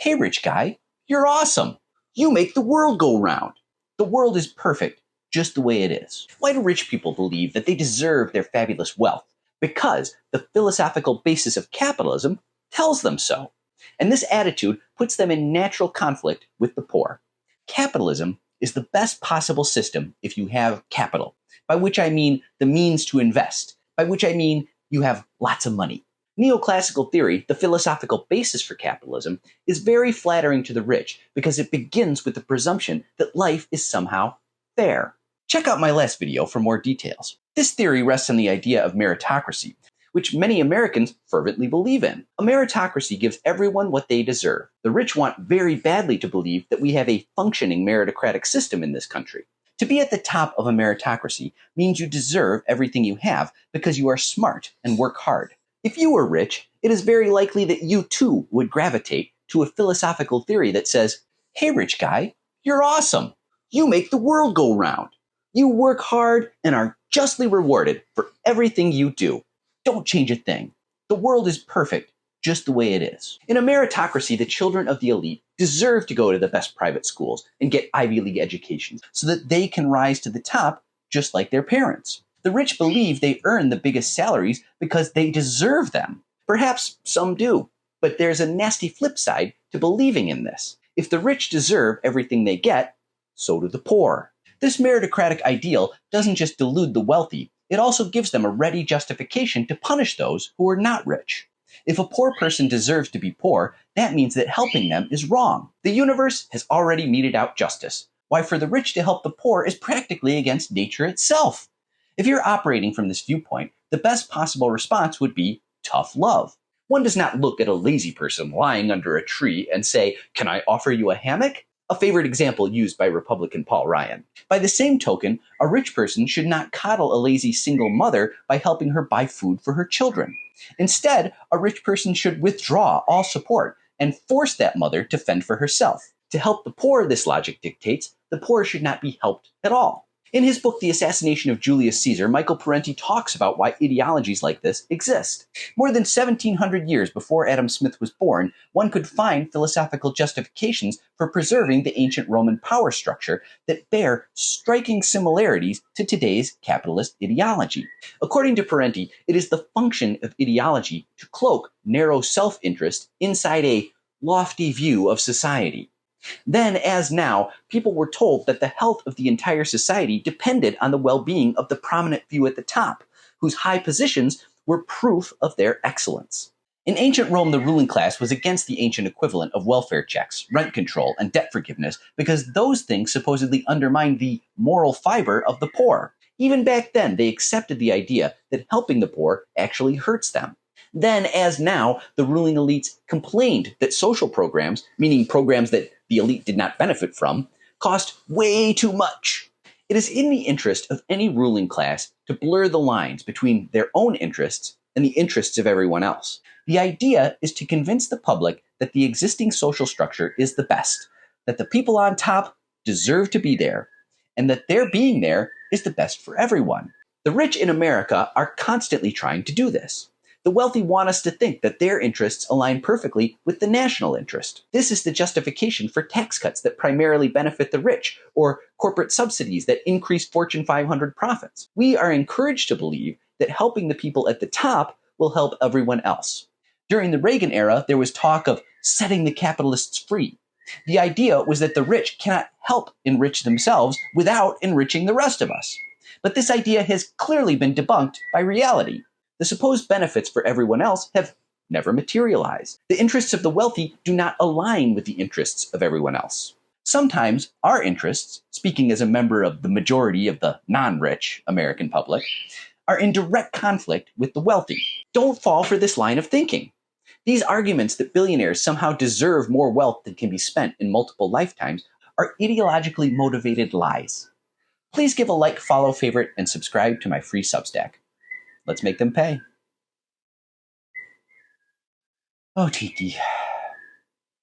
Hey, rich guy, you're awesome. You make the world go round. The world is perfect, just the way it is. Why do rich people believe that they deserve their fabulous wealth? Because the philosophical basis of capitalism tells them so. And this attitude puts them in natural conflict with the poor. Capitalism is the best possible system if you have capital, by which I mean the means to invest, by which I mean you have lots of money. Neoclassical theory, the philosophical basis for capitalism, is very flattering to the rich because it begins with the presumption that life is somehow fair. Check out my last video for more details. This theory rests on the idea of meritocracy, which many Americans fervently believe in. A meritocracy gives everyone what they deserve. The rich want very badly to believe that we have a functioning meritocratic system in this country. To be at the top of a meritocracy means you deserve everything you have because you are smart and work hard. If you were rich, it is very likely that you too would gravitate to a philosophical theory that says, hey, rich guy, you're awesome. You make the world go round. You work hard and are justly rewarded for everything you do. Don't change a thing. The world is perfect, just the way it is. In a meritocracy, the children of the elite deserve to go to the best private schools and get Ivy League educations so that they can rise to the top just like their parents. The rich believe they earn the biggest salaries because they deserve them. Perhaps some do, but there's a nasty flip side to believing in this. If the rich deserve everything they get, so do the poor. This meritocratic ideal doesn't just delude the wealthy, it also gives them a ready justification to punish those who are not rich. If a poor person deserves to be poor, that means that helping them is wrong. The universe has already meted out justice. Why, for the rich to help the poor is practically against nature itself. If you're operating from this viewpoint, the best possible response would be tough love. One does not look at a lazy person lying under a tree and say, "Can I offer you a hammock?" A favorite example used by Republican Paul Ryan. By the same token, a rich person should not coddle a lazy single mother by helping her buy food for her children. Instead, a rich person should withdraw all support and force that mother to fend for herself. To help the poor, this logic dictates, the poor should not be helped at all. In his book, The Assassination of Julius Caesar, Michael Parenti talks about why ideologies like this exist. More than 1,700 years before Adam Smith was born, one could find philosophical justifications for preserving the ancient Roman power structure that bear striking similarities to today's capitalist ideology. According to Parenti, it is the function of ideology to cloak narrow self-interest inside a lofty view of society. Then, as now, people were told that the health of the entire society depended on the well-being of the prominent few at the top, whose high positions were proof of their excellence. In ancient Rome, the ruling class was against the ancient equivalent of welfare checks, rent control, and debt forgiveness because those things supposedly undermined the moral fiber of the poor. Even back then, they accepted the idea that helping the poor actually hurts them. Then, as now, the ruling elites complained that social programs, meaning programs that the elite did not benefit from, cost way too much. It is in the interest of any ruling class to blur the lines between their own interests and the interests of everyone else. The idea is to convince the public that the existing social structure is the best, that the people on top deserve to be there, and that their being there is the best for everyone. The rich in America are constantly trying to do this. The wealthy want us to think that their interests align perfectly with the national interest. This is the justification for tax cuts that primarily benefit the rich, or corporate subsidies that increase Fortune 500 profits. We are encouraged to believe that helping the people at the top will help everyone else. During the Reagan era, there was talk of setting the capitalists free. The idea was that the rich cannot help enrich themselves without enriching the rest of us. But this idea has clearly been debunked by reality. The supposed benefits for everyone else have never materialized. The interests of the wealthy do not align with the interests of everyone else. Sometimes our interests, speaking as a member of the majority of the non-rich American public, are in direct conflict with the wealthy. Don't fall for this line of thinking. These arguments that billionaires somehow deserve more wealth than can be spent in multiple lifetimes are ideologically motivated lies. Please give a like, follow, favorite, and subscribe to my free Substack. Let's make them pay. Oh, Tiki.